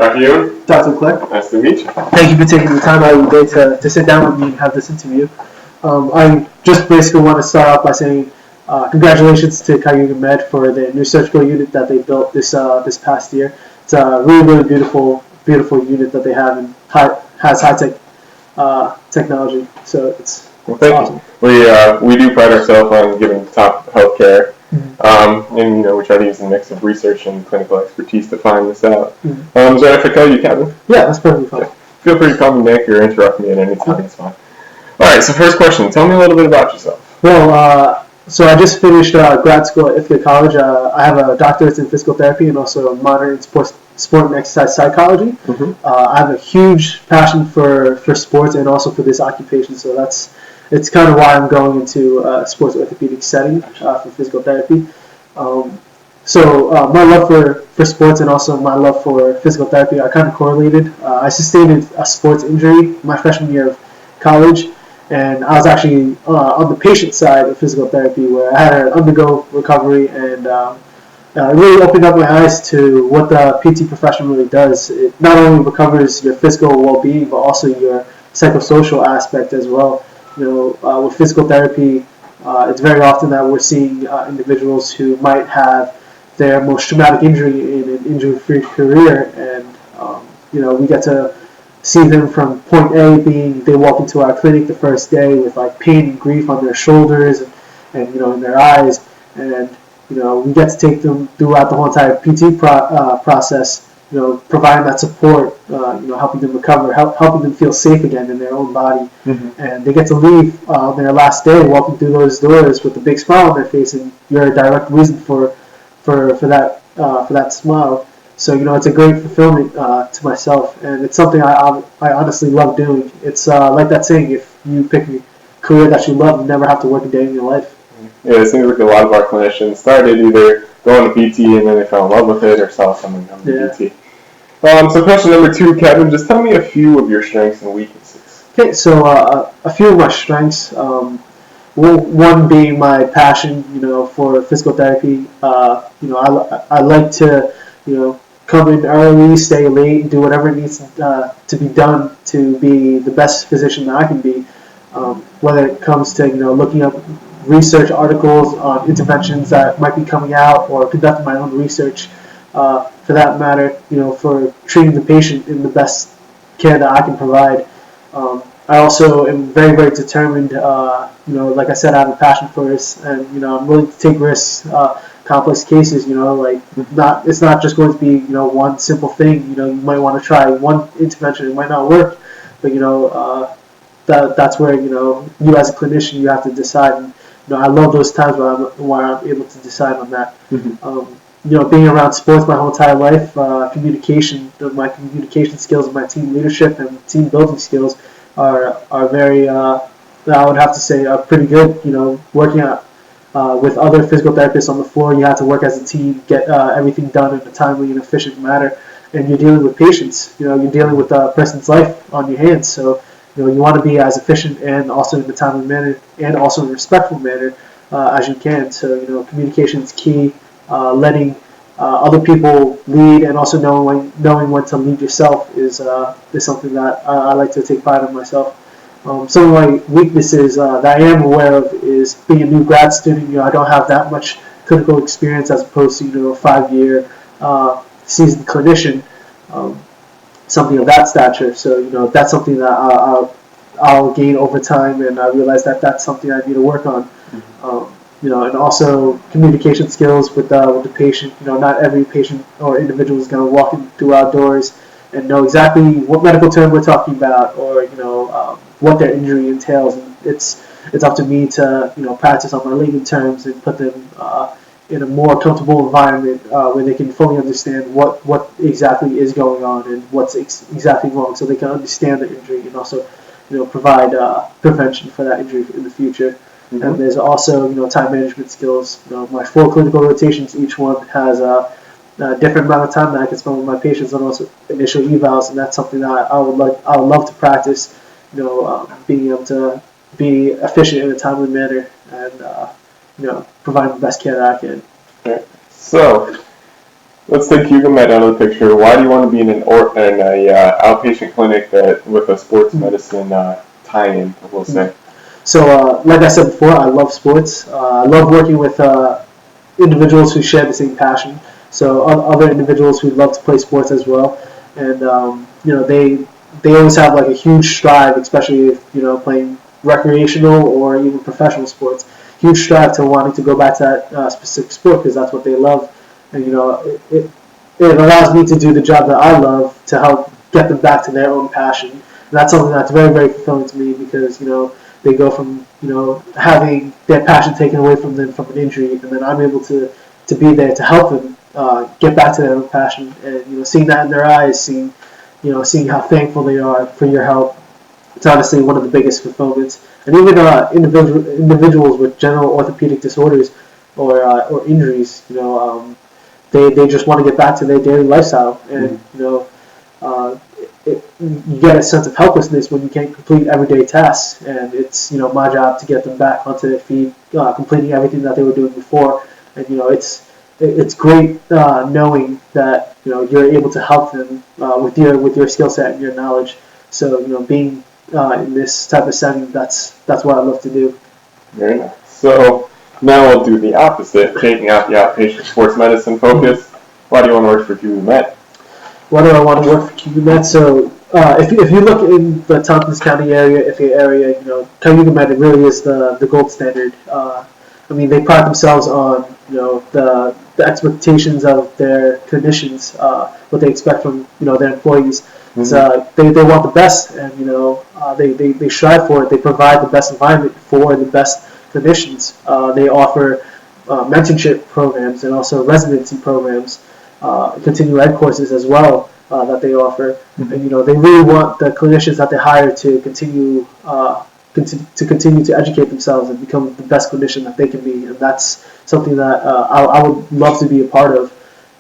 Dr. Yuen. Dr. Clark. Nice to meet you. Thank you for taking the time out of your day to sit down with me and have this interview. I just basically want to start off by saying congratulations to Cayuga Med for the new surgical unit that they built this past year. It's a really beautiful unit that they have and has high-tech technology. So it's awesome. We do pride ourselves on giving top healthcare. And we try to use a mix of research and clinical expertise to find this out. Is that if I call you Kevin? Yeah, that's perfectly fine. Okay. Feel free to call me Nick or interrupt me at any time. It's fine. All right. So first question: tell me a little bit about yourself. Well, so I just finished grad school at Ithaca College. I have a doctorate in physical therapy and also a minor in sport and exercise psychology. I have a huge passion for sports and also for this occupation. So it's kind of why I'm going into sports orthopedic setting for physical therapy. So my love for sports and also my love for physical therapy are kind of correlated. I sustained a sports injury my freshman year of college, and I was actually on the patient side of physical therapy where I had to undergo recovery, and it really opened up my eyes to what the PT profession really does. It not only recovers your physical well-being, but also your psychosocial aspect as well. With physical therapy, it's very often that we're seeing individuals who might have their most traumatic injury in an injury-free career, and we get to see them from point A being they walk into our clinic the first day with like pain and grief on their shoulders and in their eyes, and we get to take them throughout the whole entire PT process. Providing that support, helping them recover, helping them feel safe again in their own body, and they get to leave on their last day, walking through those doors with a big smile on their face, and you're a direct reason for that smile. So it's a great fulfillment to myself, and it's something I honestly love doing. It's like that saying: if you pick a career that you love, you never have to work a day in your life. Yeah, it seems like a lot of our clinicians started either going to PT and then they fell in love with it, or saw someone come to PT. So question number 2, Kevin, just tell me a few of your strengths and weaknesses. Okay, so a few of my strengths, one being my passion, for physical therapy. I like to, come in early, stay late, and do whatever needs to be done to be the best physician that I can be. Whether it comes to, looking up research articles on interventions that might be coming out, or conducting my own research. For that matter, for treating the patient in the best care that I can provide. I also am very, very determined. Like I said, I have a passion for this, and I'm willing to take risks, complex cases. It's not just going to be one simple thing. You might want to try one intervention, it might not work, but that's where you as a clinician you have to decide. And, I love those times where I'm able to decide on that. Being around sports my whole entire life, communication, my communication skills, and my team leadership and team building skills are very, I would have to say, are pretty good. Working with other physical therapists on the floor, you have to work as a team, get everything done in a timely and efficient manner, and you're dealing with patients. You're dealing with a person's life on your hands, so you want to be as efficient and also in a timely manner and also in a respectful manner as you can. So communication is key. Letting other people lead and also knowing when to lead yourself is something that I like to take pride in myself. Some of my weaknesses that I am aware of is being a new grad student. I don't have that much clinical experience as opposed to a 5-year seasoned clinician, something of that stature. So that's something that I'll gain over time, and I realize that that's something I need to work on. And also communication skills with the patient. Not every patient or individual is going to walk in through our doors and know exactly what medical term we're talking about, or what their injury entails. And it's up to me to practice on my layman terms and put them in a more comfortable environment where they can fully understand what exactly is going on and what's exactly wrong, so they can understand the injury and also provide prevention for that injury in the future. And there's also, time management skills. My 4 clinical rotations, each one has a different amount of time that I can spend with my patients, and also initial evals, and that's something that I would love to practice. Being able to be efficient in a timely manner and provide the best care that I can. Okay. So, let's take Hugo Med out of the picture. Why do you want to be in an outpatient clinic that with a sports medicine tie-in, we'll say? So, like I said before, I love sports. I love working with individuals who share the same passion. So, other individuals who love to play sports as well, and they always have like a huge strive, especially if playing recreational or even professional sports. Huge strive to wanting to go back to that specific sport because that's what they love, and it allows me to do the job that I love to help get them back to their own passion. And that's something that's very, very fulfilling to me because they go from having their passion taken away from them from an injury, and then I'm able to be there to help them get back to their own passion, and seeing that in their eyes, seeing how thankful they are for your help. It's honestly one of the biggest fulfillments. And even individuals with general orthopedic disorders or injuries, they just want to get back to their daily lifestyle, and you get a sense of helplessness when you can't complete everyday tasks, and it's my job to get them back onto their feet, completing everything that they were doing before, and it's great knowing that you're able to help them with your skill set and your knowledge. So being in this type of setting, that's what I love to do. Very nice. So now we'll do the opposite, taking out the outpatient sports medicine focus. Why do you want to work for Hugo Med? Why do I want to work for Hugo Med? So if you look in the Tompkins County area, Hugo Med really is the gold standard. They pride themselves on the expectations of their clinicians, what they expect from their employees. Mm-hmm. So they want the best, and they strive for it. They provide the best environment for the best clinicians. They offer mentorship programs and also residency programs, continuing ed courses as well that they offer. Mm-hmm. And they really want the clinicians that they hire to continue to educate themselves and become the best clinician that they can be, and that's something that I would love to be a part of.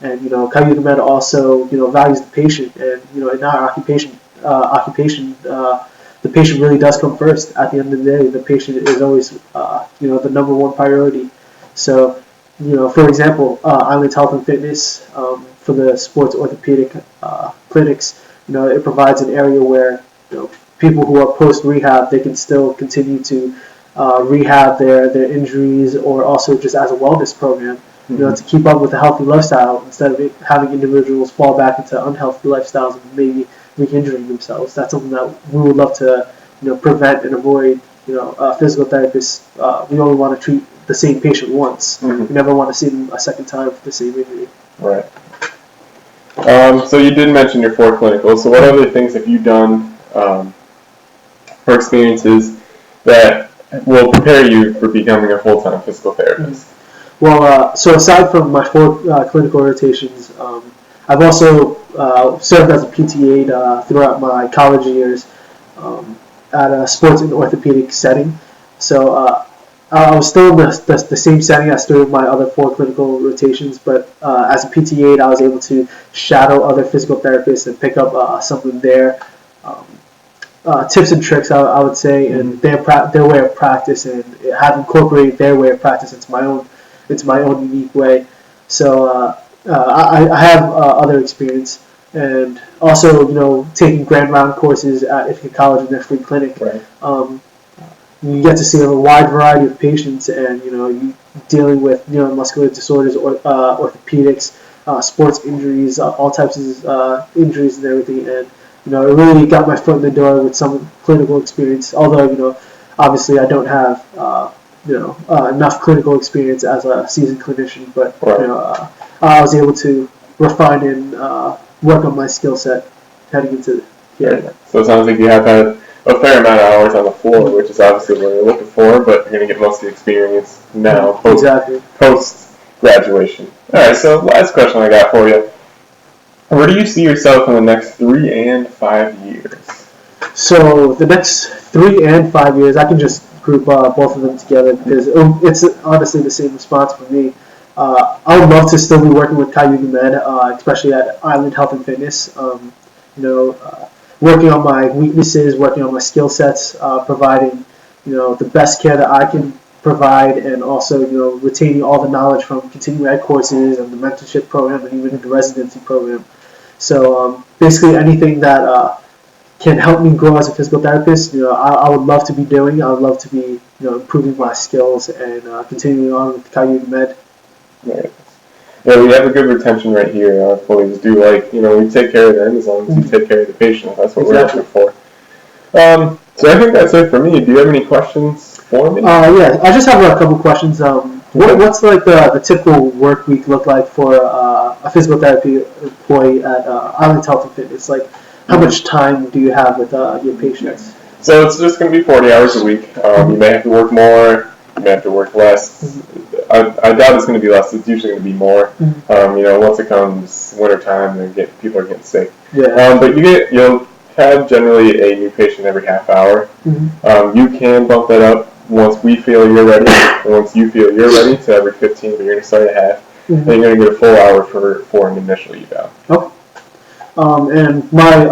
And Hugo Med also values the patient, and in our occupation, the patient really does come first. At the end of the day, the patient is always the number one priority. So for example, Island Health and Fitness for the sports orthopedic clinics, it provides an area where people who are post rehab, they can still continue to rehab their injuries, or also just as a wellness program. To keep up with a healthy lifestyle instead of having individuals fall back into unhealthy lifestyles and maybe re-injuring themselves. That's something that we would love to prevent and avoid. Physical therapists, we only want to treat the same patient once. Mm-hmm. We never want to see them a second time for the same injury. Right. So you did mention your 4 clinicals. So what other things have you done for experiences that will prepare you for becoming a full-time physical therapist? Mm-hmm. Well, so aside from my 4 clinical rotations, I've also served as a PT aide throughout my college years at a sports and orthopedic setting. So I was still in the same setting as through my other 4 clinical rotations, but as a PT aide, I was able to shadow other physical therapists and pick up some of their tips and tricks, I would say, and their way of practice, and have incorporated their way of practice into my own unique way. So I have other experience, and also taking grand round courses at Ithaca College in their free clinic. Right. You get to see a wide variety of patients, and you dealing with muscular disorders, or orthopedics, sports injuries, all types of injuries and everything, and it really got my foot in the door with some clinical experience. Although obviously I don't have enough clinical experience as a seasoned clinician, but right. I was able to refine and work on my skill set heading into here. Right. So it sounds like you have had a fair amount of hours on the floor, which is obviously what you're looking for, but you're going to get most of the experience now, post graduation. All right, so last question I got for you. Where do you see yourself in the next 3 and 5 years? So the next 3 and 5 years, I can just group both of them together because it's honestly the same response for me. I would love to still be working with Hugo Med, especially at Island Health and Fitness. Working on my weaknesses, working on my skill sets, providing the best care that I can provide, and also retaining all the knowledge from continuing ed courses and the mentorship program and even the residency program. So basically anything that can help me grow as a physical therapist, I would love to be doing. I would love to be improving my skills and continuing on with Kaiyu Med. Right. Yeah, we have a good retention right here. Our employees do we take care of them as long as you take care of the patient. That's what we're looking for. So I think that's it for me. Do you have any questions for me? Yeah, I just have a couple questions. What's like the typical work week look like for a physical therapy employee at Island Health and Fitness? Like, how much time do you have with your patients? So it's just going to be 40 hours a week. You may have to work more. You may have to work less. I doubt it's going to be less. It's usually going to be more. Once it comes wintertime, people are getting sick. Yeah. But you'll have generally a new patient every half hour. You can bump that up once we feel you're ready, and once you feel you're ready, to every 15. But you're going to start at half. Then you're going to get a full hour for an initial eval. Okay. And my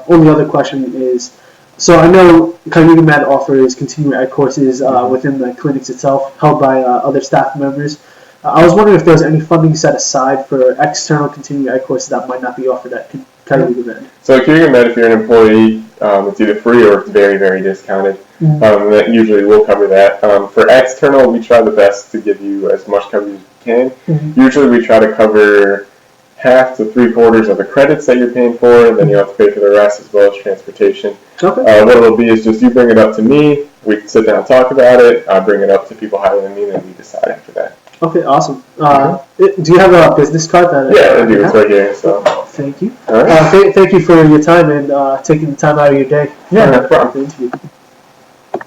only other question is, so I know Kaiyu Med offers continuing ed courses within the clinics itself, held by other staff members. I was wondering if there was any funding set aside for external continuing ed courses that might not be offered at Kaiyu Med. So Kaiyu Med, if you're an employee, it's either free or it's very, very discounted. That usually we'll cover that. For external, we try the best to give you as much coverage as we can. Usually we try to cover half to 3/4 of the credits that you're paying for, and then you have to pay for the rest as well as transportation. Okay. What it'll be is just you bring it up to me, we sit down and talk about it, I bring it up to people higher than me, and then we decide after that. Okay, awesome. Do you have a business card? Yeah, I do. It's right here. So. Thank you. All right. Thank you for your time and taking the time out of your day. Yeah, no problem. For the interview.